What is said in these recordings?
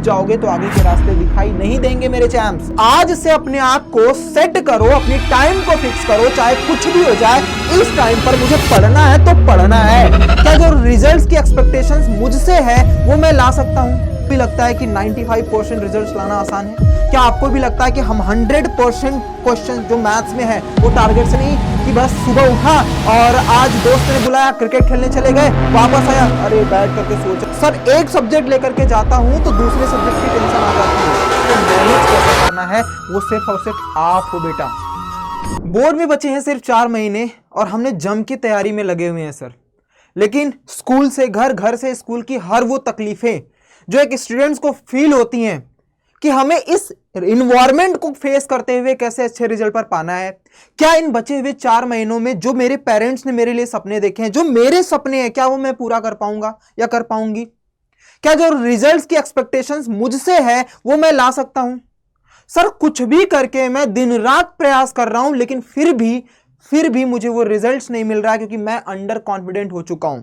रुक जाओगे तो आगे के रास्ते दिखाई नहीं देंगे मेरे चैम्प्स। आज से अपने आप को सेट करो, अपनी टाइम को फिक्स करो, चाहे कुछ भी हो जाए इस टाइम पर मुझे पढ़ना है तो पढ़ना है। क्या जो रिजल्ट्स की एक्सपेक्टेशंस मुझसे है वो मैं ला सकता हूं? भी लगता है कि 95% रिजल्ट्स लाना आसान है? क्या आपको भी लगता है कि हम 100% क्वेश्चन जो मैथ्स में है वो टारगेट से नहीं कि बस सुबह उठा और आज दोस्त ने बुलाया क्रिकेट खेलने चले गए, वापस आया अरे बैठ करके सोचा सर एक सब्जेक्ट लेकर के जाता हूं तो दूसरे सब्जेक्ट की टेंशन आ जाती है। तो मैनेज कैसे करना है वो सिर्फ और सिर्फ आप हो बेटा। बोर्ड में बचे हैं सिर्फ 4 महीने और हमने जम की तैयारी में लगे हुए हैं सर, लेकिन स्कूल से घर, घर से स्कूल की हर वो तकलीफें जो एक स्टूडेंट्स को फील होती हैं कि हमें इस इन्वायरमेंट को फेस करते हुए कैसे अच्छे रिजल्ट पर पाना है। क्या इन बचे हुए 4 महीनों में जो मेरे पेरेंट्स ने मेरे लिए सपने देखे हैं, जो मेरे सपने हैं, क्या वो मैं पूरा कर पाऊंगा या कर पाऊंगी? क्या जो रिजल्ट्स की एक्सपेक्टेशंस मुझसे है वो मैं ला सकता हूं? सर कुछ भी करके मैं दिन रात प्रयास कर रहा हूं लेकिन फिर भी मुझे वो रिजल्ट्स नहीं मिल रहा है क्योंकि मैं अंडर कॉन्फिडेंट हो चुका हूं।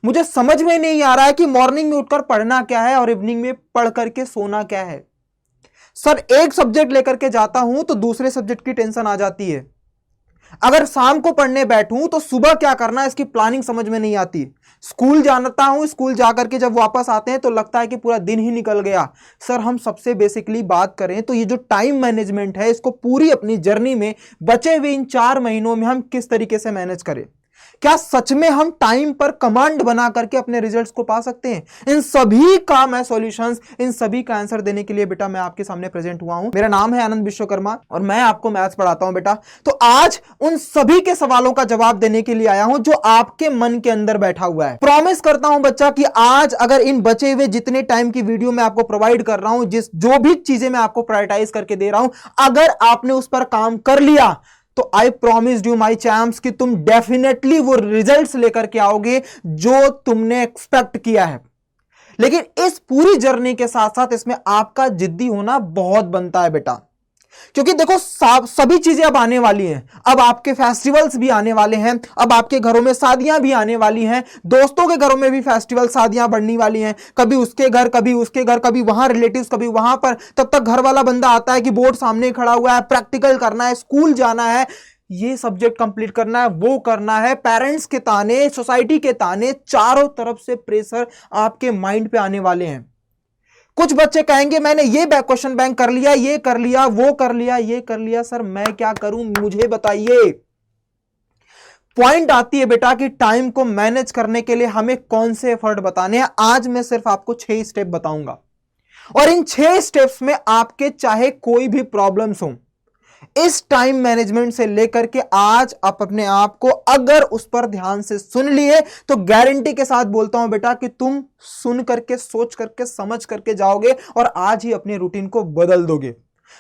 मुझे समझ में नहीं आ रहा है कि मॉर्निंग में उठकर पढ़ना क्या है और इवनिंग में पढ़ करके सोना क्या है। सर एक सब्जेक्ट लेकर के जाता हूं तो दूसरे सब्जेक्ट की टेंशन आ जाती है। अगर शाम को पढ़ने बैठूं तो सुबह क्या करना है इसकी प्लानिंग समझ में नहीं आती। स्कूल जानता हूं, स्कूल जाकर के जब वापस आते हैं तो लगता है कि पूरा दिन ही निकल गया। सर हम सबसे बेसिकली बात करें तो ये जो टाइम मैनेजमेंट है इसको पूरी अपनी जर्नी में बचे हुए इन 4 महीनों में हम किस तरीके से मैनेज करें? क्या सच में हम टाइम पर कमांड बना करके अपने रिजल्ट्स को पा सकते हैं? इन सभी का मैं सॉल्यूशंस, इन सभी का आंसर देने के लिए बेटा मैं आपके सामने प्रेजेंट हुआ हूं। मेरा नाम है आनंद विश्वकर्मा और मैं आपको मैथ्स पढ़ाता हूं बेटा। तो आज उन सभी के सवालों का जवाब देने के लिए आया हूं जो आपके मन के अंदर बैठा हुआ है। प्रॉमिस करता हूं बच्चा कि आज अगर इन बचे हुए जितने टाइम की वीडियो मैं आपको प्रोवाइड कर रहा हूं, जो भी चीजें मैं आपको प्रायोरिटाइज करके दे रहा हूं, अगर आपने उस पर काम कर लिया तो I promise you my champs कि तुम डेफिनेटली वो रिजल्ट्स लेकर के आओगे जो तुमने एक्सपेक्ट किया है। लेकिन इस पूरी जर्नी के साथ साथ इसमें आपका जिद्दी होना बहुत बनता है बेटा, क्योंकि देखो सभी चीजें अब आने वाली हैं। अब आपके फेस्टिवल्स भी आने वाले हैं, अब आपके घरों में शादियां भी आने वाली हैं, दोस्तों के घरों में भी फेस्टिवल शादियां बढ़ने वाली हैं। कभी उसके घर, कभी उसके घर, कभी वहां रिलेटिव्स, कभी वहां पर। तब तक घर वाला बंदा आता है कि बोर्ड सामने खड़ा हुआ है, प्रैक्टिकल करना है, स्कूल जाना है, ये सब्जेक्ट कंप्लीट करना है, वो करना है। पेरेंट्स के ताने, सोसाइटी के ताने, चारों तरफ से प्रेशर आपके माइंड पे आने वाले हैं। कुछ बच्चे कहेंगे मैंने ये क्वेश्चन बैंक कर लिया, ये कर लिया, वो कर लिया, ये कर लिया, सर मैं क्या करूं मुझे बताइए। पॉइंट आती है बेटा कि टाइम को मैनेज करने के लिए हमें कौन से एफर्ट बताने हैं। आज मैं सिर्फ आपको 6 स्टेप बताऊंगा और इन 6 स्टेप्स में आपके चाहे कोई भी प्रॉब्लम्स हो, इस टाइम मैनेजमेंट से लेकर के आज आप अपने आप को अगर उस पर ध्यान से सुन लिए तो गारंटी के साथ बोलता हूं बेटा कि तुम सुन करके, सोच करके, समझ करके जाओगे और आज ही अपने रूटीन को बदल दोगे।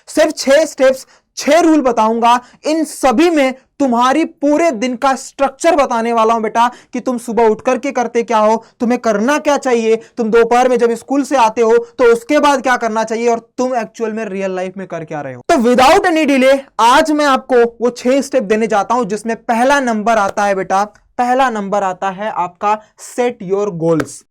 सिर्फ 6 स्टेप्स, 6 रूल बताऊंगा। इन सभी में तुम्हारी पूरे दिन का स्ट्रक्चर बताने वाला हूं बेटा कि तुम सुबह उठ करके करते क्या हो, तुम्हें करना क्या चाहिए, तुम दोपहर में जब स्कूल से आते हो तो उसके बाद क्या करना चाहिए और तुम एक्चुअल में रियल लाइफ में कर क्या रहे हो। तो विदाउट एनी डिले आज मैं आपको वो 6 स्टेप देने जाता हूं जिसमें पहला नंबर आता है बेटा, पहला नंबर आता है आपका सेट योर गोल्स।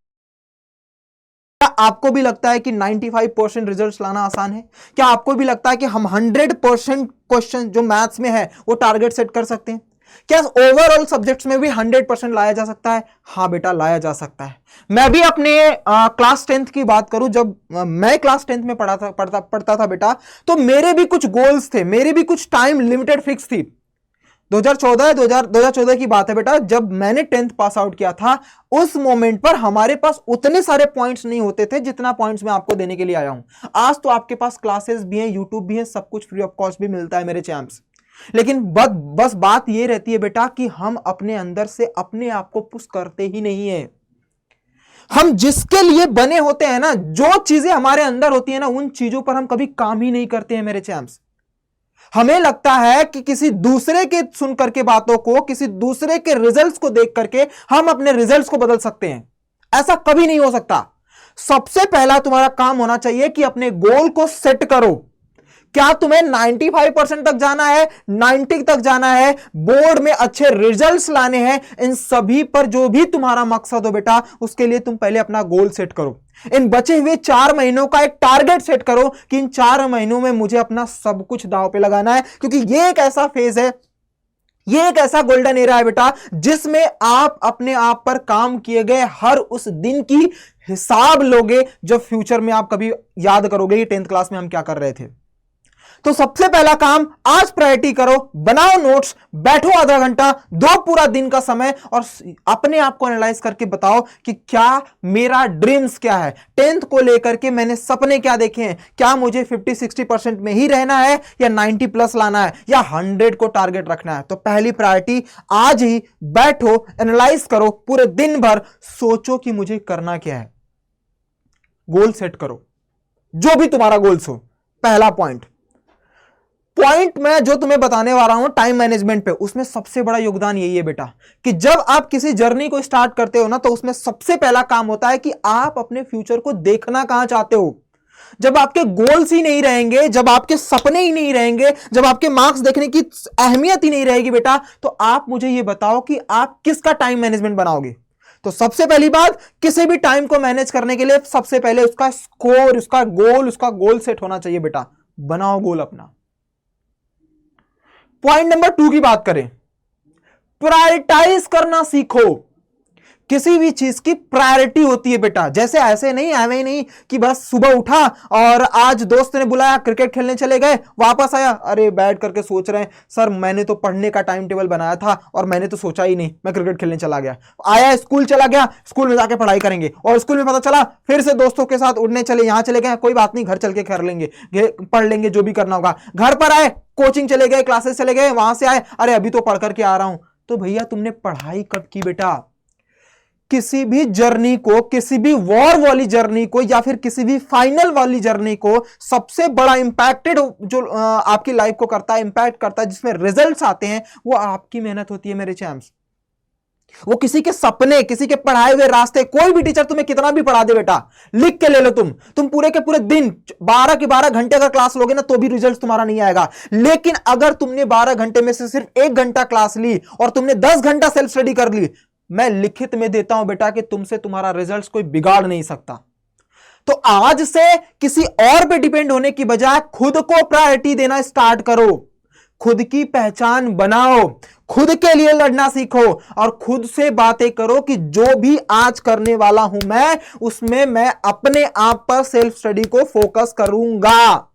क्या आपको भी लगता है कि 95% रिजल्ट्स लाना आसान है? क्या आपको भी लगता है कि हम 100% क्वेश्चन जो मैथ्स में है वो टारगेट सेट कर सकते हैं? क्या ओवरऑल सब्जेक्ट्स में भी 100% लाया जा सकता है? हाँ बेटा लाया जा सकता है। मैं भी अपने क्लास 10th की बात करूं, जब मैं क्लास 10th में पढ़ता था बेटा, तो मेरे भी कुछ गोल्स थे, मेरे भी कुछ टाइम लिमिटेड फिक्स थी। 2014 की बात है बेटा, जब मैंने 10th पास आउट किया था उस मोमेंट पर हमारे पास उतने सारे पॉइंट्स नहीं होते थे जितना पॉइंट्स मैं आपको देने के लिए आया हूं। आज तो आपके पास क्लासेस भी हैं, यूट्यूब भी है, सब कुछ फ्री ऑफ कॉस्ट भी मिलता है मेरे चैम्प्स। लेकिन बस बात यह रहती है बेटा कि हम अपने अंदर से अपने आप को पुश करते ही नहीं है। हम जिसके लिए बने होते हैं ना, जो चीजें हमारे अंदर होती है ना, उन चीजों पर हम कभी काम ही नहीं करते हैं मेरे चैम्प्स। हमें लगता है कि किसी दूसरे के सुन करके बातों को, किसी दूसरे के रिजल्ट्स को देख करके हम अपने रिजल्ट्स को बदल सकते हैं। ऐसा कभी नहीं हो सकता। सबसे पहला तुम्हारा काम होना चाहिए कि अपने गोल को सेट करो क्या तुम्हें 95% तक जाना है, 90 तक जाना है, बोर्ड में अच्छे रिजल्ट्स लाने हैं, इन सभी पर जो भी तुम्हारा मकसद हो बेटा, उसके लिए तुम पहले अपना गोल सेट करो। इन बचे हुए 4 महीनों का एक टारगेट सेट करो कि इन 4 महीनों में मुझे अपना सब कुछ दांव पे लगाना है, क्योंकि ये एक ऐसा फेज है, ये एक ऐसा गोल्डन एरा है बेटा, जिसमें आप अपने आप पर काम किए गए हर उस दिन की हिसाब लोगे, जब फ्यूचर में आप कभी याद करोगे कि 10th क्लास में हम क्या कर रहे थे। तो सबसे पहला काम, आज प्रायोरिटी करो, बनाओ नोट्स, बैठो आधा घंटा, दो पूरा दिन का समय और अपने आप को एनालाइज करके बताओ कि क्या मेरा ड्रीम्स क्या है, 10th को लेकर के मैंने सपने क्या देखे हैं, क्या मुझे 50-60% में ही रहना है या 90+ लाना है या 100 को टारगेट रखना है। तो पहली प्रायोरिटी, आज ही बैठो, एनालाइज करो, पूरे दिन भर सोचो कि मुझे करना क्या है, गोल सेट करो, जो भी तुम्हारा गोल्स हो। पहला पॉइंट मैं जो तुम्हें बताने वाला हूं टाइम मैनेजमेंट पे, उसमें सबसे बड़ा योगदान यही है बेटा कि जब आप किसी जर्नी को स्टार्ट करते हो ना, तो उसमें सबसे पहला काम होता है कि आप अपने फ्यूचर को देखना कहां चाहते हो। जब आपके गोल्स ही नहीं रहेंगे, जब आपके सपने ही नहीं रहेंगे, जब आपके मार्क्स देखने की अहमियत ही नहीं रहेगी बेटा, तो आप मुझे यह बताओ कि आप किसका टाइम मैनेजमेंट बनाओगे। तो सबसे पहली बात, किसी भी टाइम को मैनेज करने के लिए सबसे पहले उसका स्कोर, उसका गोल सेट होना चाहिए बेटा। बनाओ गोल अपना। पॉइंट नंबर 2 की बात करें, प्रायोरिटाइज करना सीखो। किसी भी चीज की प्रायोरिटी होती है बेटा, जैसे ऐसे नहीं, एवे नहीं कि बस सुबह उठा और आज दोस्त ने बुलाया, क्रिकेट खेलने चले गए, वापस आया, अरे बैठ करके सोच रहे हैं सर मैंने तो पढ़ने का टाइम टेबल बनाया था और मैंने तो सोचा ही नहीं, मैं क्रिकेट खेलने चला गया। आया, स्कूल चला गया, स्कूल में जाके पढ़ाई करेंगे और स्कूल में पता चला फिर से दोस्तों के साथ उड़ने चले, यहां चले गए, कोई बात नहीं घर चल के कर लेंगे, पढ़ लेंगे जो भी करना होगा। घर पर आए, कोचिंग चले गए, क्लासेस चले गए, वहां से आए, अरे अभी तो पढ़ करके आ रहा हूं। तो भैया तुमने पढ़ाई कब की बेटा? किसी भी जर्नी को, किसी भी वॉर वाली जर्नी को या फिर किसी भी फाइनल वाली जर्नी को सबसे बड़ा इंपैक्टेड जो आपकी लाइफ को करता है, इंपैक्ट करता है, जिसमें रिजल्ट्स आते हैं, वो आपकी मेहनत होती है मेरे चैम्प्स। वो किसी के सपने, किसी के पढ़ाए हुए रास्ते, कोई भी टीचर तुम्हें कितना भी पढ़ा दे बेटा, लिख के ले लो तुम पूरे के पूरे दिन 12 के 12 घंटे अगर क्लास लोगे ना, तो भी रिजल्ट तुम्हारा नहीं आएगा। लेकिन अगर तुमने 12 घंटे में से सिर्फ 1 घंटा क्लास ली और तुमने 10 घंटा सेल्फ स्टडी कर ली, मैं लिखित में देता हूं बेटा कि तुमसे तुम्हारा रिजल्ट कोई बिगाड़ नहीं सकता। तो आज से किसी और पे डिपेंड होने की बजाय खुद को प्रायोरिटी देना स्टार्ट करो, खुद की पहचान बनाओ, खुद के लिए लड़ना सीखो और खुद से बातें करो कि जो भी आज करने वाला हूं मैं, उसमें मैं अपने आप पर सेल्फ स्टडी को फोकस करूंगा।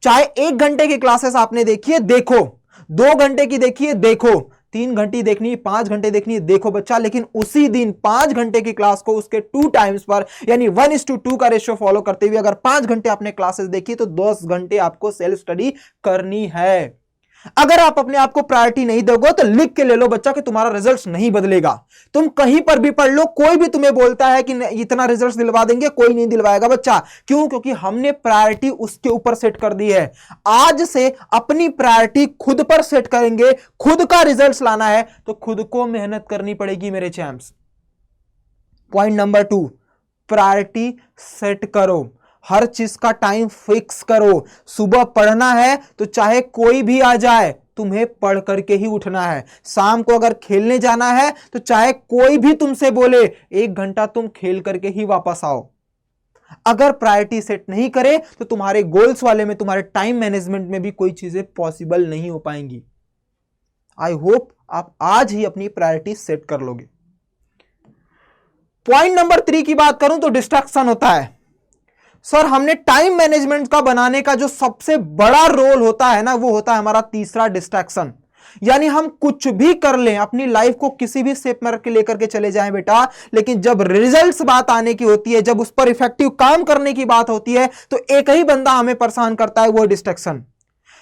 चाहे 1 घंटे की क्लासेस आपने देखी है, देखो, 2 घंटे की देखी है, देखो, 3 घंटे देखनी है, 5 घंटे देखनी है, देखो बच्चा, लेकिन उसी दिन 5 घंटे की क्लास को उसके 2 टाइम्स पर, यानी 1:2 का रेशियो फॉलो करते हुए अगर 5 घंटे आपने क्लासेस देखी तो 10 घंटे आपको सेल्फ स्टडी करनी है। अगर आप अपने आप को प्रायोरिटी नहीं दोगे तो लिख के ले लो बच्चा कि तुम्हारा रिजल्ट नहीं बदलेगा। तुम कहीं पर भी पढ़ लो, कोई भी तुम्हें बोलता है कि इतना रिजल्ट दिलवा देंगे, कोई नहीं दिलवाएगा बच्चा। क्यों? क्योंकि हमने प्रायोरिटी उसके ऊपर सेट कर दी है। आज से अपनी प्रायोरिटी खुद पर सेट करेंगे, खुद का रिजल्ट लाना है तो खुद को मेहनत करनी पड़ेगी मेरे champs. Point number 2, priority set करो, हर चीज का टाइम फिक्स करो। सुबह पढ़ना है तो चाहे कोई भी आ जाए, तुम्हें पढ़ करके ही उठना है। शाम को अगर खेलने जाना है तो चाहे कोई भी तुमसे बोले, 1 घंटा तुम खेल करके ही वापस आओ। अगर प्रायोरिटी सेट नहीं करे तो तुम्हारे गोल्स वाले में, तुम्हारे टाइम मैनेजमेंट में भी कोई चीजें पॉसिबल नहीं हो पाएंगी। आई होप आप आज ही अपनी प्रायोरिटी सेट कर लोगे। पॉइंट नंबर 3 की बात करूं तो डिस्ट्रैक्शन होता है। सर हमने टाइम मैनेजमेंट का बनाने का जो सबसे बड़ा रोल होता है ना, वो होता है हमारा तीसरा, डिस्ट्रैक्शन। यानी हम कुछ भी कर लें, अपनी लाइफ को किसी भी शेप में लेकर के चले जाएं बेटा, लेकिन जब रिजल्ट्स बात आने की होती है, जब उस पर इफेक्टिव काम करने की बात होती है, तो एक ही बंदा हमें परेशान करता है, वो डिस्ट्रैक्शन।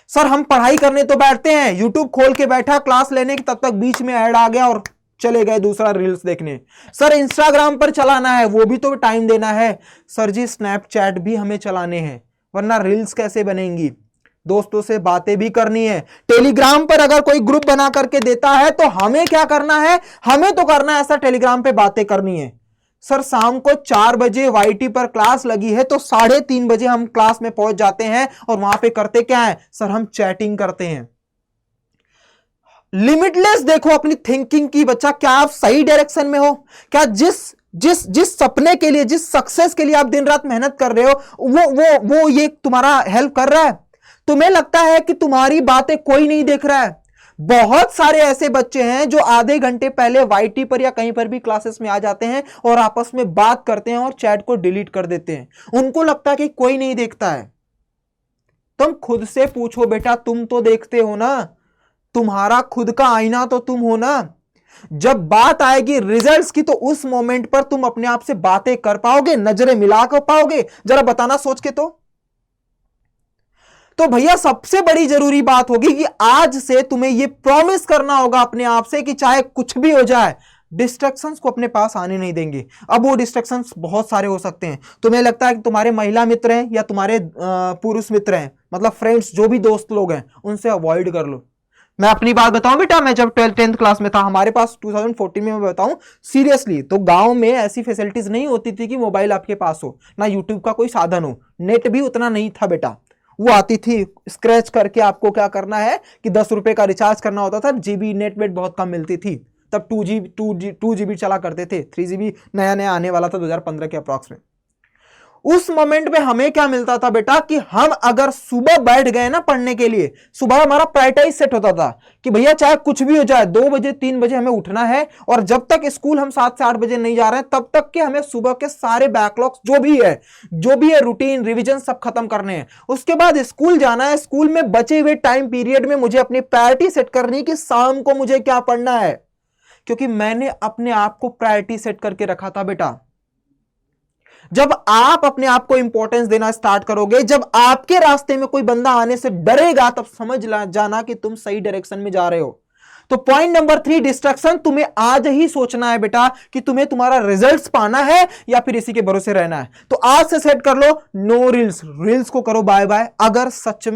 सर हम पढ़ाई करने तो बैठते हैं, यूट्यूब खोल के बैठा क्लास लेने की, तब तक बीच में ऐड आ गया और चले गए दूसरा रील्स देखने। सर इंस्टाग्राम पर चलाना है, वो भी तो टाइम देना है। सर जी स्नैपचैट भी हमें चलाने हैं, वरना रील्स कैसे बनेंगी। दोस्तों से बातें भी करनी है। टेलीग्राम पर अगर कोई ग्रुप बना करके देता है तो हमें क्या करना है, हमें तो करना है ऐसा, टेलीग्राम पे बातें करनी है। सर शाम को 4 बजे वाईटी पर क्लास लगी है तो 3:30 बजे हम क्लास में पहुंच जाते हैं और वहां पे करते क्या है सर, हम चैटिंग करते हैं। लिमिटलेस देखो अपनी थिंकिंग की बच्चा, क्या आप सही डायरेक्शन में हो? क्या जिस जिस जिस सपने के लिए, जिस सक्सेस के लिए आप दिन रात मेहनत कर रहे हो, वो ये तुम्हारा हेल्प कर रहा है? तुम्हें लगता है कि तुम्हारी बातें कोई नहीं देख रहा है? बहुत सारे ऐसे बच्चे हैं जो आधे घंटे पहले वाईटी पर या कहीं पर भी क्लासेस में आ जाते हैं और आपस में बात करते हैं और चैट को डिलीट कर देते हैं। उनको लगता है कि कोई नहीं देखता है। तुम खुद से पूछो बेटा, तुम तो देखते हो ना, तुम्हारा खुद का आईना तो तुम हो ना। जब बात आएगी रिजल्ट्स की तो उस मोमेंट पर तुम अपने आप से बातें कर पाओगे, नजरें मिला कर पाओगे? जरा बताना सोच के। तो भैया सबसे बड़ी जरूरी बात होगी कि आज से तुम्हें यह प्रॉमिस करना होगा अपने आप से कि चाहे कुछ भी हो जाए, डिस्ट्रैक्शंस को अपने पास आने नहीं देंगे। अब वो डिस्ट्रैक्शंस बहुत सारे हो सकते हैं। तुम्हें लगता है कि तुम्हारे महिला मित्र हैं या तुम्हारे पुरुष मित्र हैं, मतलब फ्रेंड्स, जो भी दोस्त लोग हैं, उनसे अवॉइड कर लो। मैं अपनी बात बताऊं बेटा, मैं जब 10th क्लास में था, हमारे पास 2014 में, मैं बताऊं सीरियसली, तो गांव में ऐसी फैसिलिटीज नहीं होती थी कि मोबाइल आपके पास हो, ना यूट्यूब का कोई साधन हो, नेट भी उतना नहीं था बेटा। वो आती थी स्क्रैच करके, आपको क्या करना है कि 10 रुपए का रिचार्ज करना होता था, जीबी नेट वेट बहुत कम मिलती थी तब। 2 GB चला करते थे, 3 GB नया नया आने वाला था 2015 के अप्रॉक्स में। उस मोमेंट में हमें क्या मिलता था बेटा कि हम अगर सुबह बैठ गए ना पढ़ने के लिए, सुबह हमारा प्रायोरिटाइज सेट होता था कि भैया चाहे कुछ भी हो जाए, 2 बजे 3 बजे हमें उठना है, और जब तक स्कूल हम 7 से 8 बजे नहीं जा रहे हैं तब तक के हमें सुबह के सारे बैकलॉग्स जो भी है रूटीन रिवीजन सब खत्म करने हैं। उसके बाद स्कूल जाना है। स्कूल में बचे हुए टाइम पीरियड में मुझे अपनी प्रायोरिटी सेट करनी कि शाम को मुझे क्या पढ़ना है, क्योंकि मैंने अपने आप को प्रायोरिटी सेट करके रखा था बेटा। जब आप अपने आप को इंपॉर्टेंस देना स्टार्ट करोगे, जब आपके रास्ते में कोई बंदा आने से डरेगा, तब समझ जाना कि तुम सही डायरेक्शन में जा रहे हो। तो पॉइंट नंबर 3, डिस्ट्रैक्शन। तुम्हें आज ही सोचना है बेटा कि तुम्हें तुम्हारा रिजल्ट्स पाना है या फिर इसी के भरोसे रहना है। तो आज से सेट कर लो, नो रील्स, रील्स को करो बाय बाय। अगर सच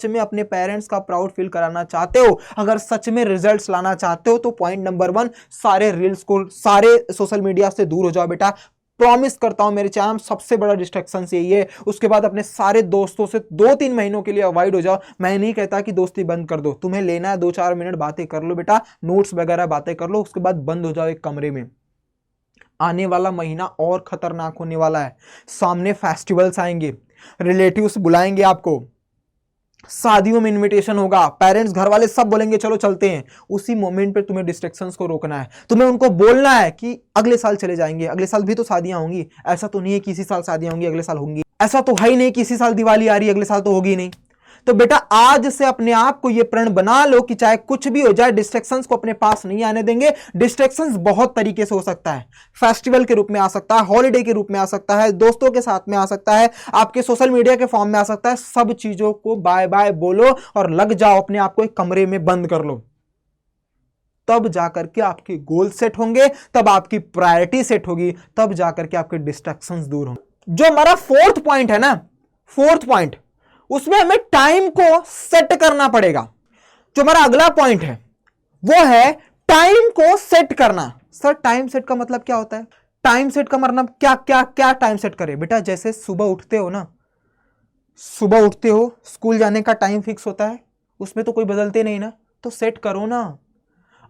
में अपने पेरेंट्स का प्राउड फील कराना चाहते हो, अगर सच में रिजल्ट्स लाना चाहते हो, तो पॉइंट नंबर 1, सारे रील्स को, सारे सोशल मीडिया से दूर हो जाओ बेटा। प्रॉमिस करता हूं मेरे चैनल, सबसे बड़ा डिस्ट्रैक्शन यही है। उसके बाद अपने सारे दोस्तों से 2-3 महीनों के लिए अवॉइड हो जाओ। मैं नहीं कहता कि दोस्ती बंद कर दो, तुम्हें लेना है 2-4 मिनट बातें कर लो बेटा, नोट्स वगैरह बातें कर लो, उसके बाद बंद हो जाओ एक कमरे में। आने वाला महीना और खतरनाक होने वाला है। सामने फेस्टिवल्स आएंगे, रिलेटिव्स बुलाएंगे आपको, शादियों में इनविटेशन होगा, पेरेंट्स घर वाले सब बोलेंगे चलो चलते हैं। उसी मोमेंट पे तुम्हें डिस्ट्रैक्शंस को रोकना है। तुम्हें उनको बोलना है कि अगले साल चले जाएंगे, अगले साल भी तो शादियां होंगी, ऐसा तो नहीं है कि इसी साल शादियां होंगी अगले साल होंगी, ऐसा तो है ही नहीं कि इसी साल दिवाली आ रही है अगले साल तो होगी नहीं। तो बेटा आज से अपने आप को यह प्रण बना लो कि चाहे कुछ भी हो जाए, डिस्ट्रैक्शंस को अपने पास नहीं आने देंगे। डिस्ट्रैक्शंस बहुत तरीके से हो सकता है, फेस्टिवल के रूप में आ सकता है, हॉलिडे के रूप में आ सकता है, दोस्तों के साथ में आ सकता है, आपके सोशल मीडिया के फॉर्म में आ सकता है। सब चीजों को बाय बाय बोलो और लग जाओ, अपने आप को एक कमरे में बंद कर लो। तब जाकर के आपके गोल सेट होंगे, तब आपकी प्रायोरिटी सेट होगी, तब जाकर के आपके डिस्ट्रैक्शंस दूर होंगे। जो हमारा 4th पॉइंट है ना, 4th पॉइंट, उसमें हमें टाइम को सेट करना पड़ेगा। जो हमारा अगला पॉइंट है वो है टाइम को सेट करना। सर टाइम सेट का मतलब क्या होता है? टाइम सेट का मतलब क्या क्या क्या टाइम सेट करें बेटा? जैसे सुबह उठते हो ना, सुबह उठते हो, स्कूल जाने का टाइम फिक्स होता है, उसमें तो कोई बदलते नहीं ना, तो सेट करो ना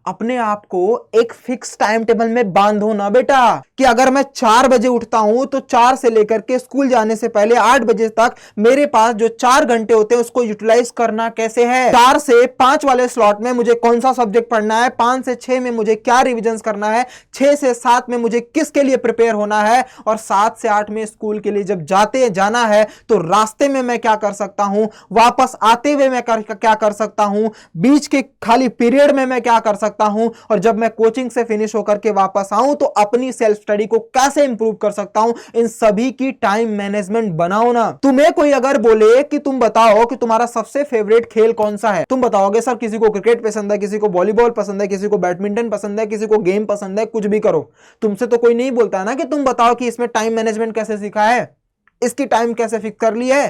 अपने आप को एक फिक्स टाइम टेबल में बांधो ना बेटा, कि अगर मैं 4 बजे उठता हूं तो 4 से लेकर के स्कूल जाने से पहले 8 बजे तक मेरे पास जो 4 घंटे होते हैं उसको यूटिलाइज करना कैसे है। 4 से 5 वाले स्लॉट में मुझे कौन सा सब्जेक्ट पढ़ना है, 5 से 6 में मुझे क्या रिविजन करना है, 6 से 7 में मुझे किसके लिए प्रिपेयर होना है, और 7 से 8 में स्कूल के लिए जब जाना है तो रास्ते में मैं क्या कर सकता हूं, वापस आते हुए मैं क्या कर सकता हूं, बीच के खाली पीरियड में मैं क्या कर सकता हूं, और जब मैं कोचिंग से फिनिश होकर के वापस आऊं तो अपनी सेल्फ स्टडी को कैसे इंप्रूव कर सकता हूं। इन सभी की टाइम मैनेजमेंट बनाओ ना। तुम्हें कोई अगर बोले कि तुम बताओ कि तुम्हारा सबसे फेवरेट खेल कौन सा है, तुम बताओगे सर किसी को क्रिकेट पसंद है, किसी को वॉलीबॉल पसंद है, किसी को बैडमिंटन पसंद है, किसी को गेम पसंद है, कुछ भी करो। तुमसे तो कोई नहीं बोलता ना कि तुम बताओ कि इसमें टाइम मैनेजमेंट कैसे सीखा है, इसकी टाइम कैसे फिक्स कर ली है।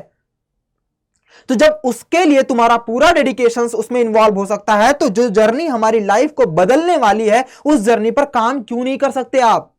तो जब उसके लिए तुम्हारा पूरा डेडिकेशन उसमें इन्वॉल्व हो सकता है, तो जो जर्नी हमारी लाइफ को बदलने वाली है उस जर्नी पर काम क्यों नहीं कर सकते आप?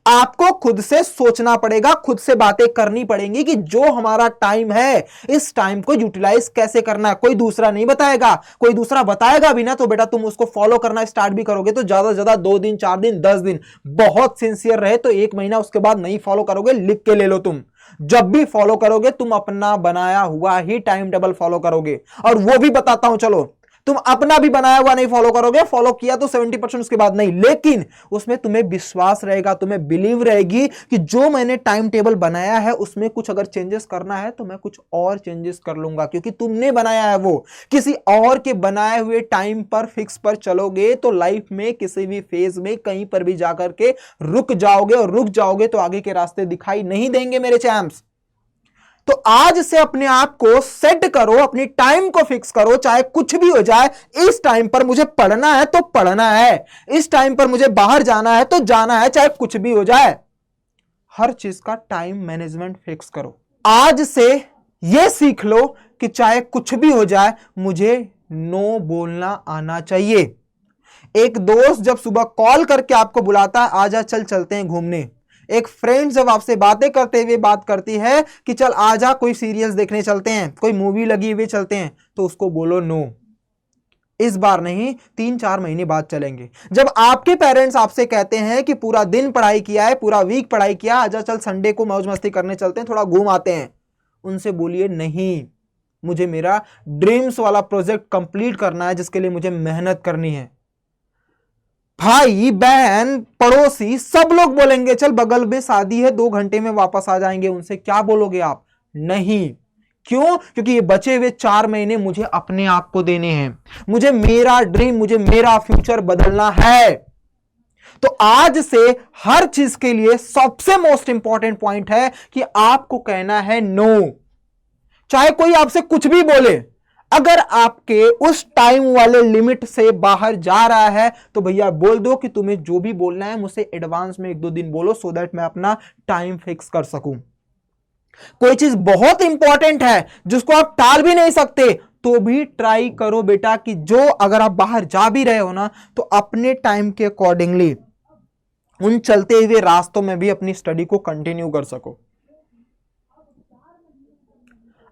आपको खुद से सोचना पड़ेगा, खुद से बातें करनी पड़ेंगी कि जो हमारा टाइम है इस टाइम को यूटिलाइज कैसे करना है। कोई दूसरा नहीं बताएगा, कोई दूसरा बताएगा भी ना तो बेटा तुम उसको फॉलो करना स्टार्ट भी करोगे तो ज्यादा से ज्यादा 2 दिन 4 दिन 10 दिन, बहुत सिंसियर रहे तो 1 महीना, उसके बाद नहीं फॉलो करोगे लिख के ले लो। तुम जब भी फॉलो करोगे तुम अपना बनाया हुआ ही टाइम टेबल फॉलो करोगे। और वो भी बताता हूं, चलो तुम अपना भी बनाया हुआ नहीं फॉलो करोगे, फॉलो किया तो 70% उसके बाद नहीं, लेकिन उसमें तुम्हें विश्वास रहेगा, तुम्हें बिलीव रहेगी कि जो मैंने टाइम टेबल बनाया है उसमें कुछ अगर चेंजेस करना है तो मैं कुछ और चेंजेस कर लूंगा, क्योंकि तुमने बनाया है वो। किसी और के बनाए हुए टाइम पर फिक्स पर चलोगे तो लाइफ में किसी भी फेज में कहीं पर भी जाकर के रुक जाओगे, और रुक जाओगे तो आगे के रास्ते दिखाई नहीं देंगे मेरे चैम्प्स। तो आज से अपने आप को सेट करो, अपनी टाइम को फिक्स करो, चाहे कुछ भी हो जाए। इस टाइम पर मुझे पढ़ना है तो पढ़ना है, इस टाइम पर मुझे बाहर जाना है तो जाना है, चाहे कुछ भी हो जाए। हर चीज का टाइम मैनेजमेंट फिक्स करो। आज से यह सीख लो कि चाहे कुछ भी हो जाए मुझे नो बोलना आना चाहिए। एक दोस्त जब सुबह कॉल करके आपको बुलाता है, आजा चल चलते हैं घूमने। एक फ्रेंड जब आपसे बातें करते हुए बात करती है कि चल आजा कोई सीरियल्स देखने चलते हैं, कोई मूवी लगी हुई चलते हैं, तो उसको बोलो नो। इस बार नहीं, 3-4 महीने बाद चलेंगे। जब आपके पेरेंट्स आपसे कहते हैं कि पूरा दिन पढ़ाई किया है, पूरा वीक पढ़ाई किया, आजा चल संडे को मौज मस्ती करने चलते हैं, थोड़ा घूम आते हैं, उनसे बोलिए नहीं, मुझे मेरा ड्रीम्स वाला प्रोजेक्ट कंप्लीट करना है जिसके लिए मुझे मेहनत करनी है। भाई बहन पड़ोसी सब लोग बोलेंगे चल बगल में शादी है 2 घंटे में वापस आ जाएंगे, उनसे क्या बोलोगे आप? नहीं। क्यों? क्योंकि ये बचे हुए 4 महीने मुझे अपने आप को देने हैं, मुझे मेरा ड्रीम, मुझे मेरा फ्यूचर बदलना है। तो आज से हर चीज के लिए सबसे मोस्ट इंपॉर्टेंट पॉइंट है कि आपको कहना है नो। चाहे कोई आपसे कुछ भी बोले, अगर आपके उस टाइम वाले लिमिट से बाहर जा रहा है तो भैया बोल दो कि तुम्हें जो भी बोलना है मुझसे एडवांस में 1-2 दिन बोलो, सो दैट मैं अपना टाइम फिक्स कर सकूं। कोई चीज बहुत इंपॉर्टेंट है जिसको आप टाल भी नहीं सकते तो भी ट्राई करो बेटा कि जो अगर आप बाहर जा भी रहे हो ना तो अपने टाइम के अकॉर्डिंगली उन चलते हुए रास्तों में भी अपनी स्टडी को कंटिन्यू कर सको।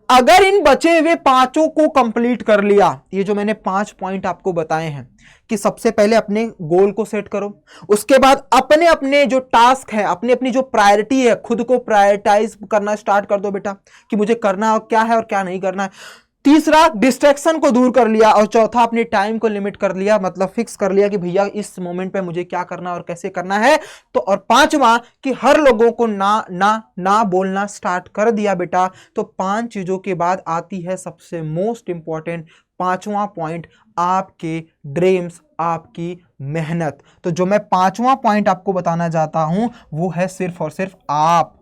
अगर इन बचे हुए 5 को कंप्लीट कर लिया, ये जो मैंने 5 पॉइंट आपको बताए हैं कि सबसे पहले अपने गोल को सेट करो, उसके बाद अपने अपने जो टास्क है, अपनी अपनी जो प्रायोरिटी है, खुद को प्रायोरिटाइज करना स्टार्ट कर दो बेटा कि मुझे करना क्या है और क्या नहीं करना है। तीसरा, डिस्ट्रैक्शन को दूर कर लिया, और चौथा अपने टाइम को लिमिट कर लिया, मतलब फिक्स कर लिया कि भैया इस मोमेंट पे मुझे क्या करना और कैसे करना है। तो और 5वां कि हर लोगों को ना ना ना बोलना स्टार्ट कर दिया बेटा। तो 5 चीजों के बाद आती है सबसे मोस्ट इंपॉर्टेंट 5वां पॉइंट, आपके ड्रीम्स, आपकी मेहनत। तो जो मैं 5वां पॉइंट आपको बताना चाहता हूं वो है सिर्फ और सिर्फ आप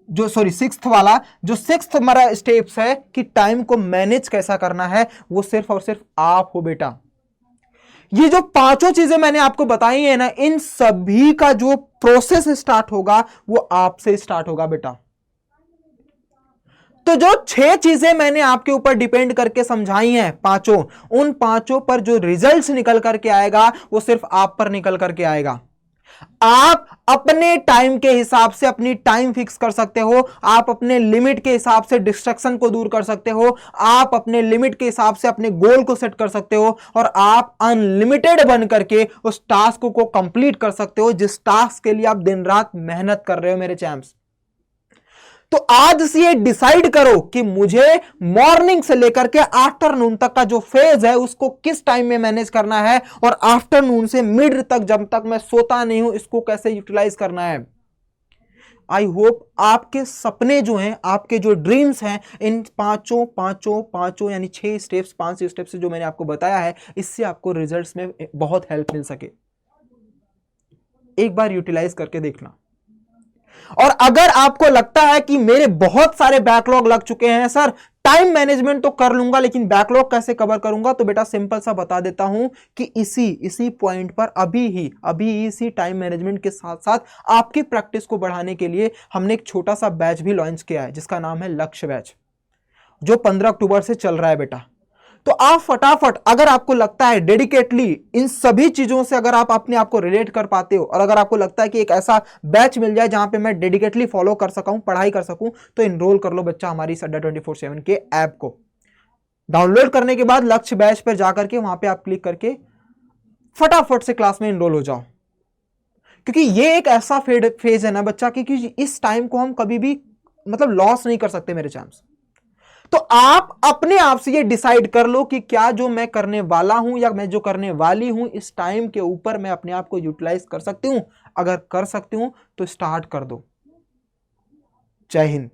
जो 6th वाला, जो 6th हमारा स्टेप्स है कि टाइम को मैनेज कैसा करना है, वो सिर्फ और सिर्फ आप हो बेटा। ये जो 5 चीजें मैंने आपको बताई है ना, इन सभी का जो प्रोसेस स्टार्ट होगा वो आपसे स्टार्ट होगा बेटा। तो जो 6 चीजें मैंने आपके ऊपर डिपेंड करके समझाई हैं, 5, उन 5 पर जो रिजल्ट्स निकल करके आएगा वो सिर्फ आप पर निकल करके आएगा। आप अपने टाइम के हिसाब से अपनी टाइम फिक्स कर सकते हो, आप अपने लिमिट के हिसाब से डिस्ट्रैक्शन को दूर कर सकते हो, आप अपने लिमिट के हिसाब से अपने गोल को सेट कर सकते हो, और आप अनलिमिटेड बन करके उस टास्क को कंप्लीट कर सकते हो जिस टास्क के लिए आप दिन रात मेहनत कर रहे हो मेरे चैम्प्स। तो आज से ये डिसाइड करो कि मुझे मॉर्निंग से लेकर के आफ्टरनून तक का जो फेज है उसको किस टाइम में मैनेज करना है, और आफ्टरनून से मिड तक जब तक मैं सोता नहीं हूं इसको कैसे यूटिलाइज करना है। आई होप आपके सपने जो हैं, आपके जो ड्रीम्स हैं, इन पांचों यानी 6 स्टेप्स, 5 स्टेप्स जो मैंने आपको बताया है, इससे आपको रिजल्ट्स में बहुत हेल्प मिल सके। एक बार यूटिलाइज करके देखना। और अगर आपको लगता है कि मेरे बहुत सारे बैकलॉग लग चुके हैं सर, टाइम मैनेजमेंट तो कर लूंगा लेकिन बैकलॉग कैसे कवर करूंगा, तो बेटा सिंपल सा बता देता हूं कि इसी पॉइंट पर अभी इसी टाइम मैनेजमेंट के साथ साथ आपकी प्रैक्टिस को बढ़ाने के लिए हमने एक छोटा सा बैच भी लॉन्च किया है जिसका नाम है लक्ष्य बैच, जो 15 अक्टूबर से चल रहा है बेटा। तो आप फटाफट, अगर आपको लगता है डेडिकेटली इन सभी चीजों से अगर आप अपने आप को रिलेट कर पाते हो, और अगर आपको लगता है कि एक ऐसा बैच मिल जाए जहां पे मैं डेडिकेटली फॉलो कर सकूं, पढ़ाई कर सकूं, तो इनरोल कर लो बच्चा हमारी इस अड्डा 24/7 के ऐप को। डाउनलोड करने के बाद लक्ष्य बैच पर जाकर के वहां पे आप क्लिक करके फटाफट से क्लास में इनरोल हो जाओ, क्योंकि ये एक ऐसा फेज है ना बच्चा कि इस टाइम को हम कभी भी मतलब लॉस नहीं कर सकते मेरे चैम्प्स। तो आप अपने आप से ये डिसाइड कर लो कि क्या जो मैं करने वाला हूं या मैं जो करने वाली हूं इस टाइम के ऊपर मैं अपने आप को यूटिलाइज कर सकती हूं। अगर कर सकती हूं तो स्टार्ट कर दो। जय हिंद।